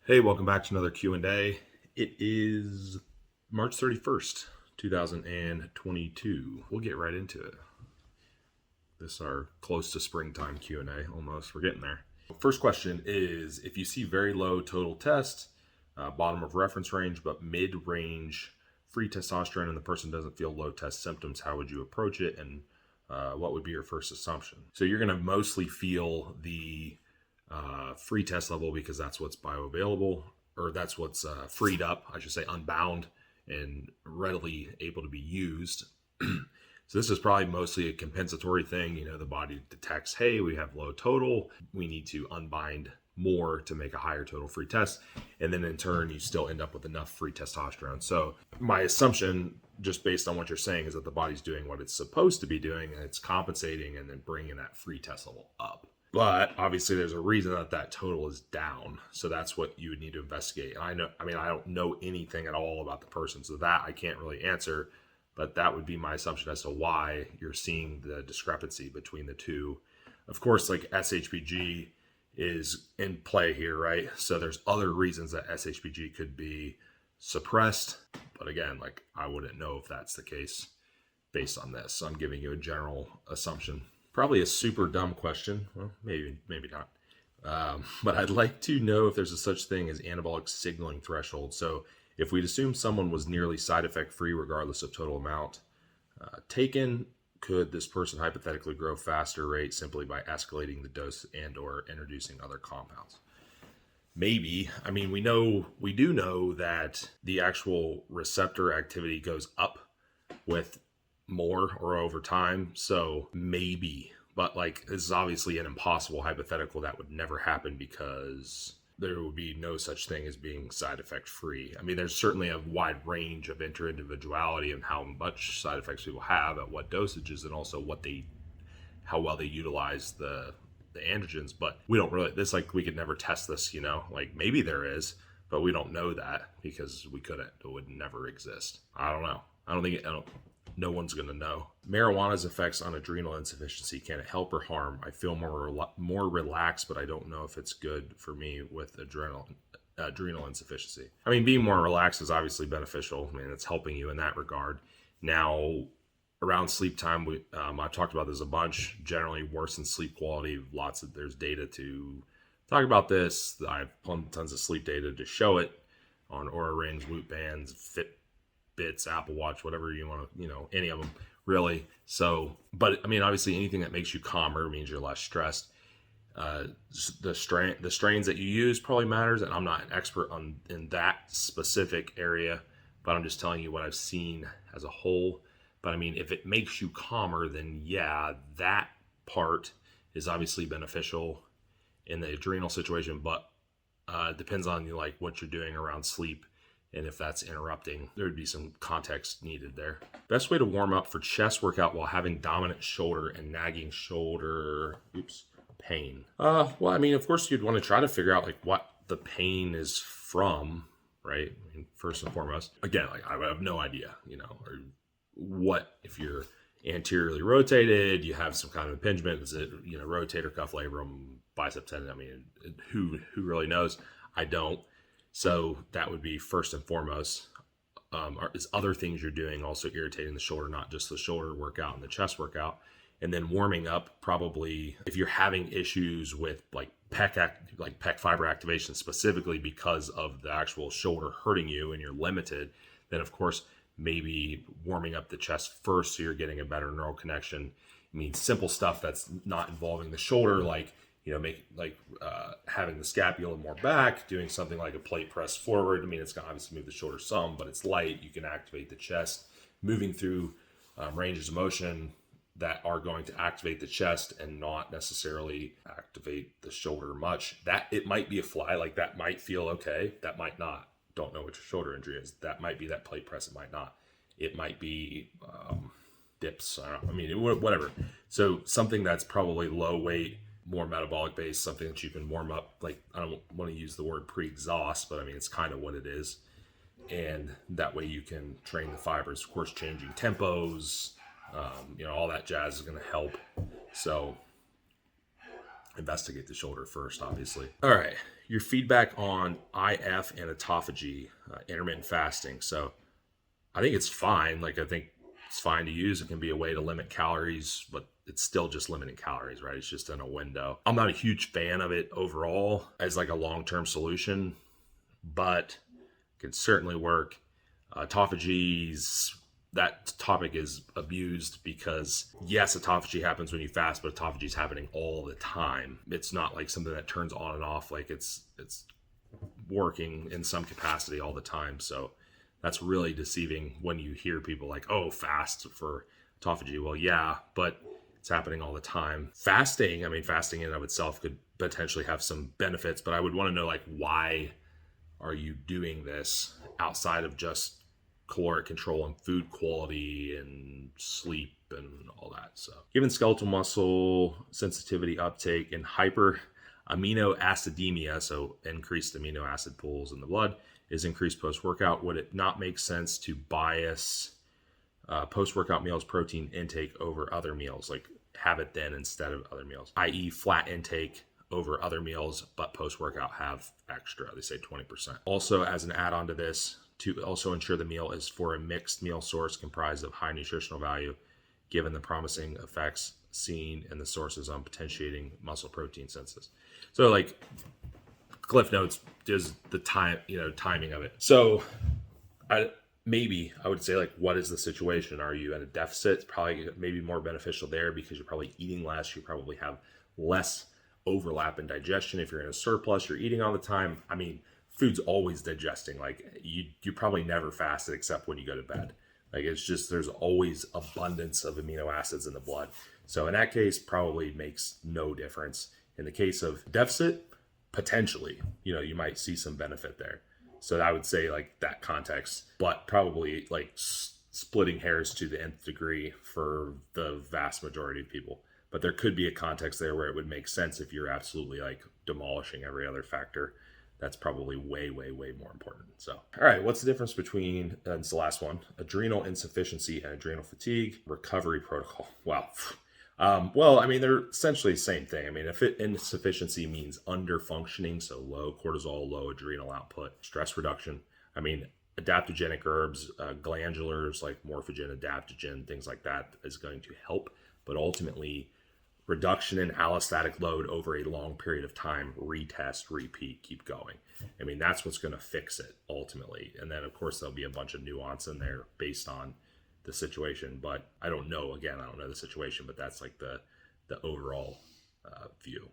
Hey, welcome back to another Q&A. It is March 31st, 2022. We'll get right into it. This is our close to springtime Q&A almost. We're getting there. First question is, if you see very low total test, bottom of reference range, but mid-range free testosterone and the person doesn't feel low test symptoms, how would you approach it? And what would be your first assumption? So you're going to mostly feel the free test level because that's what's bioavailable, or that's what's freed up, I should say, unbound and readily able to be used. So this is probably mostly a compensatory thing. You know, the body detects, hey, we have low total. We need to unbind more to make a higher total free test. And then in turn, you still end up with enough free testosterone. So my assumption, just based on what you're saying, is that the body's doing what it's supposed to be doing, and it's compensating and then bringing that free test level up. But obviously there's a reason that total is down. So that's what you would need to investigate. And I don't know anything at all about the person, so that I can't really answer, but that would be my assumption as to why you're seeing the discrepancy between the two. Of course, like SHBG is in play here, right? So there's other reasons that SHBG could be suppressed. But again, like I wouldn't know if that's the case based on this. So I'm giving you a general assumption. Probably a super dumb question. Well, maybe not. But I'd like to know if there's a such thing as anabolic signaling threshold. So if we'd assume someone was nearly side effect free regardless of total amount taken, could this person hypothetically grow faster rate simply by escalating the dose and or introducing other compounds? Maybe. I mean, we do know that the actual receptor activity goes up with more or over time. So maybe, but like this is obviously an impossible hypothetical that would never happen because there would be no such thing as being side effect free. I mean, there's certainly a wide range of interindividuality and how much side effects people have at what dosages, and also how well they utilize the androgens. But we don't really, we could never test this, like maybe there is, but we don't know that because we couldn't. It would never exist. I don't know. No one's going to know. Marijuana's effects on adrenal insufficiency. Can it help or harm? I feel more relaxed, but I don't know if it's good for me with adrenal insufficiency. I mean, being more relaxed is obviously beneficial. I mean, it's helping you in that regard. Now, around sleep time, I've talked about this a bunch. Generally worsens sleep quality. There's data to talk about this. I have tons of sleep data to show it on Oura Rings, Whoop bands, Fitbits, Apple Watch, whatever you want to, any of them really. So, but I mean, obviously anything that makes you calmer means you're less stressed. The strains that you use probably matters, and I'm not an expert in that specific area, but I'm just telling you what I've seen as a whole. But I mean, if it makes you calmer, then yeah, that part is obviously beneficial in the adrenal situation, but it depends on what you're doing around sleep. And if that's interrupting, there would be some context needed there. Best way to warm up for chest workout while having dominant shoulder and nagging shoulder pain. Well, I mean, of course, you'd want to try to figure out what the pain is from, right? I mean, first and foremost. Again, I have no idea, or what if you're anteriorly rotated, you have some kind of impingement. Is it, rotator cuff labrum, bicep tendon? I mean, who really knows? I don't. So that would be first and foremost. Is other things you're doing also irritating the shoulder, not just the shoulder workout and the chest workout? And then warming up, probably if you're having issues with pec fiber activation specifically because of the actual shoulder hurting you and you're limited, then of course maybe warming up the chest first so you're getting a better neural connection. I mean, simple stuff that's not involving the shoulder, having the scapula more back, doing something like a plate press forward. I mean, it's going to obviously move the shoulder some, but it's light. You can activate the chest, moving through ranges of motion that are going to activate the chest and not necessarily activate the shoulder much. That it might be a fly, that might feel okay. That might not. Don't know what your shoulder injury is. That might be that plate press. It might not. It might be dips. I don't know. I mean, whatever. So something that's probably low weight, more metabolic based, something that you can warm up. I don't want to use the word pre-exhaust, but I mean, it's kind of what it is. And that way you can train the fibers. Of course, changing tempos, all that jazz is going to help. So investigate the shoulder first, obviously. All right. your feedback on IF and autophagy, intermittent fasting. So I think it's fine. Like, I think it's fine to use. It can be a way to limit calories, but it's still just limiting calories, right? It's just in a window. I'm not a huge fan of it overall as like a long-term solution, but it can certainly work. Autophagies, that topic is abused because yes, autophagy happens when you fast, but autophagy is happening all the time. It's not like something that turns on and off. Like it's working in some capacity all the time. So that's really deceiving when you hear people like, oh, fast for autophagy. Well, yeah, but it's happening all the time. Fasting, I mean, fasting in and of itself could potentially have some benefits, but I would want to know, like, why are you doing this outside of just caloric control and food quality and sleep and all that? So given skeletal muscle sensitivity uptake and hyperaminoacidemia, so increased amino acid pools in the blood, is increased post-workout, would it not make sense to bias post-workout meals protein intake over other meals, like have it then instead of other meals, i.e. flat intake over other meals, but post-workout have extra, they say 20%. Also, as an add-on to this, to also ensure the meal is for a mixed meal source comprised of high nutritional value, given the promising effects seen in the sources on potentiating muscle protein synthesis. So like Cliff Notes is the timing of it. So I would say, like, what is the situation? Are you at a deficit? It's probably maybe more beneficial there because you're probably eating less. You probably have less overlap in digestion. If you're in a surplus, you're eating all the time. I mean, food's always digesting. Like you probably never fasted except when you go to bed. Like, it's just, there's always abundance of amino acids in the blood. So in that case, probably makes no difference. In the case of deficit, potentially, you might see some benefit there. So I would say, like, that context, but probably like splitting hairs to the nth degree for the vast majority of people. But there could be a context there where it would make sense if you're absolutely like demolishing every other factor. That's probably way, way, way more important. So, all right, what's the difference between, and it's the last one, adrenal insufficiency and adrenal fatigue recovery protocol? Wow. Well, I mean, they're essentially the same thing. I mean, if insufficiency means under functioning, so low cortisol, low adrenal output, stress reduction. I mean, adaptogenic herbs, glandulars like morphogen, adaptogen, things like that is going to help. But ultimately, reduction in allostatic load over a long period of time, retest, repeat, keep going. I mean, that's what's going to fix it ultimately. And then, of course, there'll be a bunch of nuance in there based on the situation. But I don't know. Again, I don't know the situation, but that's like the overall view.